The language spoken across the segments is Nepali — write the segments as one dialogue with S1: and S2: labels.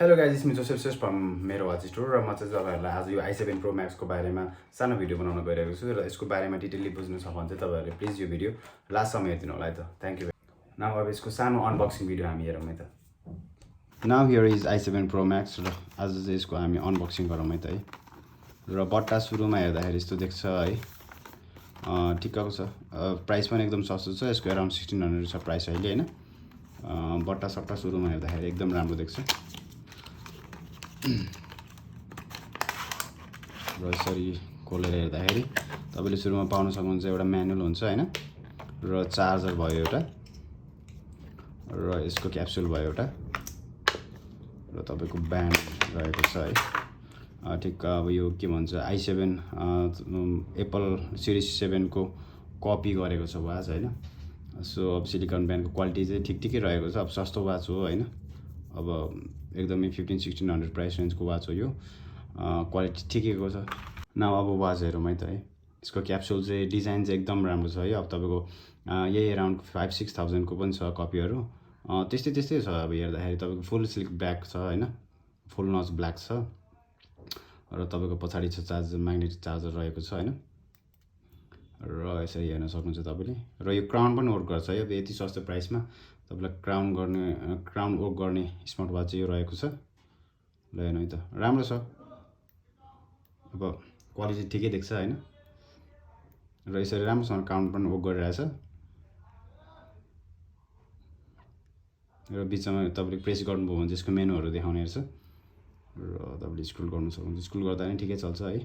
S1: Hello guys, it's me Joseph from मेरो वाच स्टोर र म चाहिँ तपाईहरुलाई आज यो i7 Pro Max को बारेमा सानो भिडियो बनाउन गइरहेको छु र यसको बारेमा डिटेलली बुझ्नु छ भने चाहिँ तपाईहरुले प्लिज यो भिडियो लास्ट सम्म हेर्दिनु होला है त थ्यांक यू नाउ अब यसको सानो अनबक्सिङ भिडियो हामी हेरौँ है त now here is i7 Pro Max र आज चाहिँ यसको हामी अनबक्सिङ गरौँ है त है र बट्टा सुरुमा हेर्दाखेरि यस्तो देख्छ है ठिक्कको छ प्राइस पनि एकदम सस्तो छ यसको अराउन्ड 1600 छ प्राइस अहिले हैन बट्टा सट्टा सुरुमा हेर्दाखेरि एकदम राम्रो देख्छ र यसरी खोलेर हेर्दाखेरि तपाईले सुरुमा पाउन सक्नुहुन्छ एउटा म्यानुअल हुन्छ हैन र चार्जर भयो एउटा र यसको क्याप्सुल भयो एउटा र तपाईको ब्यान्ड रहेको छ है ठिक अब यो के भन्छ i7 एप्पल सिरिज 7 को कपी गरेको छ वाच हैन सो अब सिलिकन ब्यान्डको क्वालिटी चाहिँ ठिकठिकै रहेको छ अब सस्तो वाच हो हैन अब एकदमै 1500-1600 प्राइस रेन्जको वाच हो यो क्वालिटी ठिकैको छ नाउ अब वाच हेरौँ है त है यसको क्याप्सुल चाहिँ डिजाइन चाहिँ एकदम राम्रो छ है अब तपाईको यही अराउन्ड 5-6,000 को पनि छ कपीहरु त्यस्तै छ अब हेर्दाखेरि तपाईको फुल सिल्क ब्ल्याक छ हैन फुल नच ब्ल्याक छ र तपाईको पछाडी छ चार्जर म्याग्नेटिक चार्जर रहेको छ हैन र यसरी हेर्न सक्नुहुन्छ तपाईले र यो क्राउन पनि वर्क गर्छ है अब यति सस्तो प्राइसमा तपाईलाई क्राउन वर्क गर्ने स्मार्ट वाच चाहिँ यो रहेको छ ल हेर्नु है त राम्रो छ अब क्वालिटी ठिकै देख्छ हैन र यसरी राम्रोसँग काउन्ट पनि वर्क गरिरहेछ र बिचमा तपाईले प्रेस गर्नुभयो भने यसको मेनुहरु देखाउने रहेछ र तपाईले स्क्रोल गर्न सक्नुहुन्छ स्क्रोल गर्दा नि ठिकै चल्छ है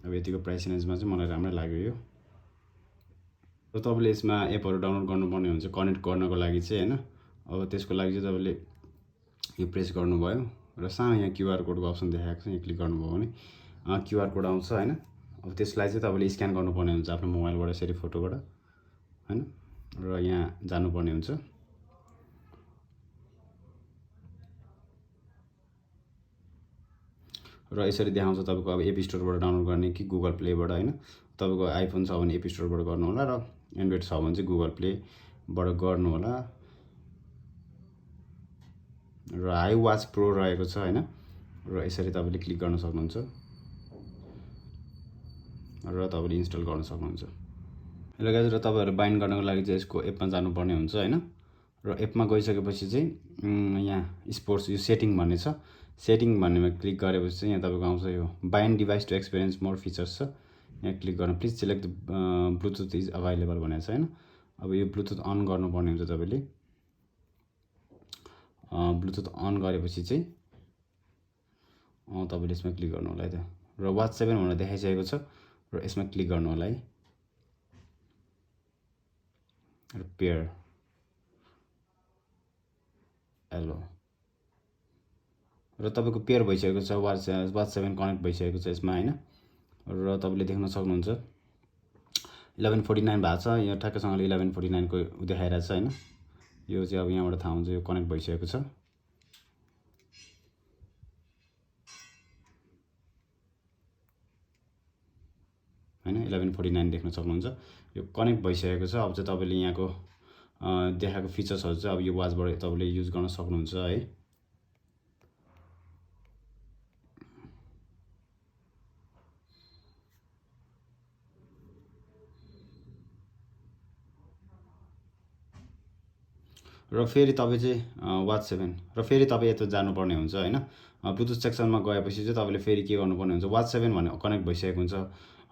S1: अब यतिको प्राइस रेन्जमा चाहिँ मलाई राम्रो लाग्यो यो र तपाईले यसमा एपहरु डाउनलोड गर्नुपर्ने हुन्छ कनेक्ट गर्नको लागि चाहिँ हैन अब त्यसको लागि चाहिँ तपाईले यो प्रेस गर्नुभयो र सानो यहाँ क्यूआर कोडको अप्सन देखाएको छ यहाँ क्लिक गर्नुभयो भने क्यूआर कोड आउँछ हैन अब त्यसलाई चाहिँ तपाईले स्क्यान गर्नुपर्ने हुन्छ आफ्नो मोबाइलबाट यसरी फोटोबाट हैन र यहाँ जानुपर्ने हुन्छ र यसरी देखाउँछ तपाईको अब एप स्टोरबाट डाउनलोड गर्ने कि गुगल प्लेबाट हैन तपाईको आइफोन छ भने एप स्टोरबाट गर्नु होला र एन्ड्रोइड छ भने चाहिँ गुगल प्लेबाट गर्नु होला र हाई वाच प्रो रहेको छ हैन र यसरी तपाईले क्लिक गर्न सक्नुहुन्छ र तपाईले इन्स्टल गर्न सक्नुहुन्छ ल गाइस र तपाईहरु बाइन्ड गर्नको लागि चाहिँ यसको एपमा जानुपर्ने हुन्छ हैन र एपमा गइसकेपछि चाहिँ यहाँ स्पोर्ट्स यो सेटिङ भन्ने छ सेटिङ भन्नेमा क्लिक गरेपछि चाहिँ यहाँ तपाईको आउँछ यो bind device to experience more features छ यहाँ क्लिक गर्न please select bluetooth is available भनेको छ हैन अब यो ब्लुटुथ अन गर्नुपर्ने हुन्छ तपाईले ब्लुटुथ अन गरेपछि चाहिँ तपाईले यसमा क्लिक गर्नु होला है त र वाच 7 भनेर देखाइसकेको छ र यसमा क्लिक गर्नु होला है र पेयर हेलो र तपाईको पेयर भइसकेको छ वाच 7 कनेक्ट भइसकेको छ यसमा हैन र तपाईले देख्न सक्नुहुन्छ 1149 भएको छ यहाँ ठ्याक्कसँगले 1149 को देखाइरहेछ हैन यो चाहिँ अब यहाँबाट थाहा हुन्छ यो कनेक्ट भइसकेको छ हैन 1149 देख्न सक्नुहुन्छ यो कनेक्ट भइसकेको छ अब चाहिँ तपाईले यहाँको देखाएको फिचर्सहरु चाहिँ अब यो वाचबाट तपाईले युज गर्न सक्नुहुन्छ है र फेरि तपाई चाहिँ वाच 7 र फेरि तपाई यता जानुपर्ने हुन्छ हैन ब्लुटुथ सेक्सनमा गएपछि चाहिँ तपाईले फेरि के गर्नुपर्ने हुन्छ वाच 7 भने कनेक्ट भइसकेको हुन्छ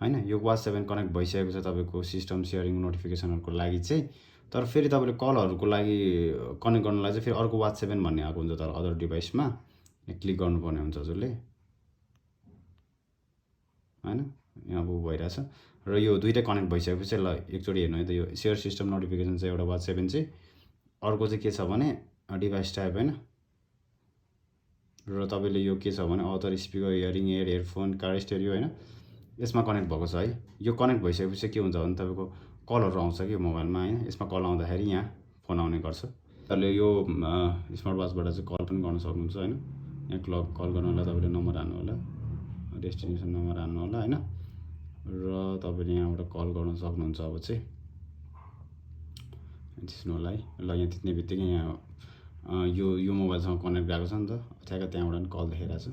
S1: हैन यो वाच 7 कनेक्ट भइसकेको छ तपाईको सिस्टम शेयरिङ नोटिफिकेसनहरुको लागि चाहिँ तर फेरि तपाईले कलहरुको लागि कनेक्ट गर्नलाई चाहिँ फेरि अर्को वाच 7 भन्ने आएको हुन्छ तर अदर डिभाइसमा यहाँ क्लिक गर्नुपर्ने हुन्छ हजुरले हैन यहाँ अब भइराछ र यो दुईटै कनेक्ट भइसकेपछि ल एकचोटी हेर्नु है त यो शेयर सिस्टम नोटिफिकेसन चाहिँ एउटा वाच 7 चाहिँ अर्को चाहिँ के छ भने डिभाइस टाइप हैन र तपाईले यो के छ भने other speaker hearing aid headphone car stereo हैन यसमा कनेक्ट भएको छ है यो कनेक्ट भइसकेपछि के हुन्छ भने तपाईको कलहरु आउँछ के मोबाइलमा हैन यसमा कल आउँदाखेरि यहाँ फोन आउने गर्छ तपाईले यो स्मार्ट वाचबाट चाहिँ कल पनि गर्न सक्नुहुन्छ हैन यहाँ कल गर्नलाई तपाईले नम्बर हाल्नु होला डेस्टिनेसन नम्बर हाल्नु होला हैन र तपाईले यहाँबाट कल गर्न सक्नुहुन्छ अब चाहिँ त्यसनोलाई ल यहाँ तित्ने बित्तिकै यहाँ यो मोबाइलसँग कनेक्ट भएको छ नि त, ठ्याक्क त्यहाँबाट पनि कल देखाइरहेको छ।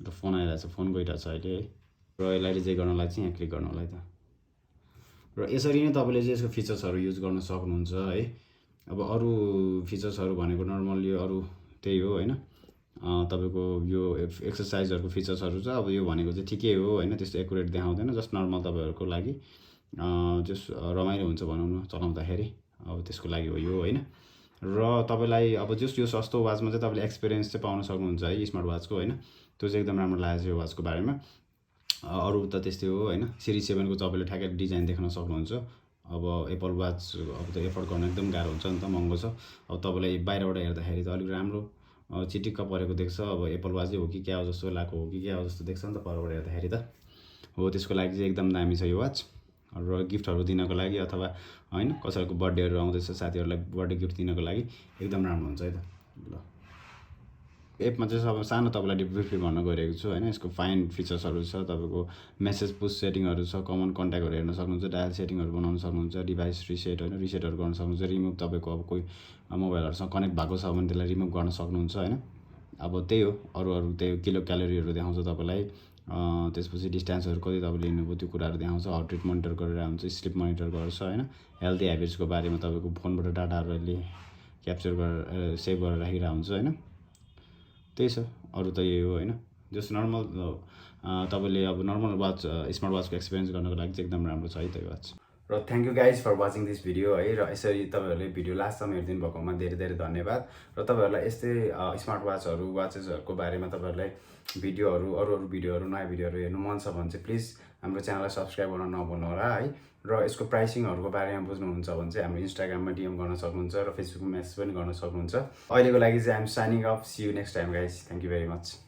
S1: र फोन आइरहेको छ, फोन गइरहेको छ अहिले है। र यसलाई रिजेक्ट गर्नलाई चाहिँ यहाँ क्लिक गर्नु होला है त। र यसरी नै तपाईँले चाहिँ यसको फिचर्सहरू युज गर्न सक्नुहुन्छ है। अब अरू फिचर्सहरू भनेको नर्मल्ली अरू त्यही हो होइन। तपाईँको यो एक्सर्साइजहरूको फिचर्सहरू छ। अब यो भनेको चाहिँ ठिकै हो होइन, त्यस्तो एकुरेट देखाउँदैन, जस्ट नर्मल तपाईँहरूको लागि जस्ट रमाइलो हुन्छ भनौँ न चलाउँदाखेरि, अब त्यसको लागि हो यो होइन। र तपाईँलाई अब जस्ट यो सस्तो वाचमा चाहिँ तपाईँले एक्सपिरियन्स चाहिँ पाउन सक्नुहुन्छ है स्मार्ट वाचको होइन। त्यो चाहिँ एकदम राम्रो लागेको छ यो वाचको बारेमा। अरू त त्यस्तै हो होइन। सिरिज 7 को तपाईँले ठ्याक्कै डिजाइन देख्न सक्नुहुन्छ। अब एप्पल वाच अब त एफोर्ड गर्न एकदम गाह्रो हुन्छ नि त, महँगो छ। अब तपाईँलाई बाहिरबाट हेर्दाखेरि त अलिक राम्रो चिटिक्क परेको देख्छ। अब एप्पल वाचै हो कि क्या हो जस्तो लगाएको हो कि क्या हो जस्तो देख्छ नि त परबाट हेर्दाखेरि त। हो त्यसको लागि चाहिँ एकदम दामी छ यो वाच। र गिफ्टहरू दिनको लागि अथवा होइन कसैको बर्थडेहरू आउँदैछ साथीहरूलाई बर्थडे गिफ्ट दिनको लागि एकदम राम्रो हुन्छ है त। ल एपमा चाहिँ अब सानो तपाईँलाई ब्रिफली भन्न गइरहेको छु होइन। यसको फाइन फिचर्सहरू छ, तपाईँको मेसेज पुस सेटिङहरू छ, कमन कन्ट्याक्टहरू हेर्न सक्नुहुन्छ, डायल सेटिङहरू बनाउन सक्नुहुन्छ, डिभाइस रिसेट होइन रिसेटहरू गर्न सक्नुहुन्छ, रिमुभ तपाईँको अब कोही मोबाइलहरूसँग कनेक्ट भएको छ भने त्यसलाई रिमुभ गर्न सक्नुहुन्छ होइन। अब त्यही हो, अरू त्यही किलो क्यालोरीहरू देखाउँछ तपाईँलाई। त्यसपछि डिस्टेन्सहरू कति तपाईँले लिनुभयो त्यो कुराहरू देखाउँछ। हार्ट रेट मोनिटर गरेर हुन्छ, स्लिप मोनिटर गर्छ होइन। हेल्दी ह्याबिट्सको बारेमा तपाईँको फोनबाट डाटाहरूले क्याप्चर गरेर सेभ गरेर राखिरहेको हुन्छ होइन। त्यही छ, अरू त यही हो होइन। जस्ट नर्मल तपाईँले अब नर्मल वाच स्मार्ट वाचको एक्सपिरियन्स गर्नको लागि चाहिँ एकदम राम्रो छ है त यो वाच। र thank you guys for watching this video है। र यसरी तपाईँहरूले भिडियो लास्टसम्म हेरिदिनु भएकोमा धेरै धेरै धन्यवाद। र तपाईँहरूलाई यस्तै स्मार्ट वाचेसहरूको बारेमा तपाईँहरूलाई भिडियोहरू अरू भिडियोहरू नयाँ भिडियोहरू हेर्नु मन छ भने चाहिँ प्लिज हाम्रो च्यानललाई सब्सक्राइब गर्न नभुल्नु होला है। र यसको प्राइसिङहरूको बारेमा बुझ्नुहुन्छ भने चाहिँ हाम्रो इन्स्टाग्राममा डिएम गर्न सक्नुहुन्छ र फेसबुकमा मेसेज पनि गर्न सक्नुहुन्छ। अहिलेको लागि चाहिँ I'm signing off. See you next time guys. Thank you very much.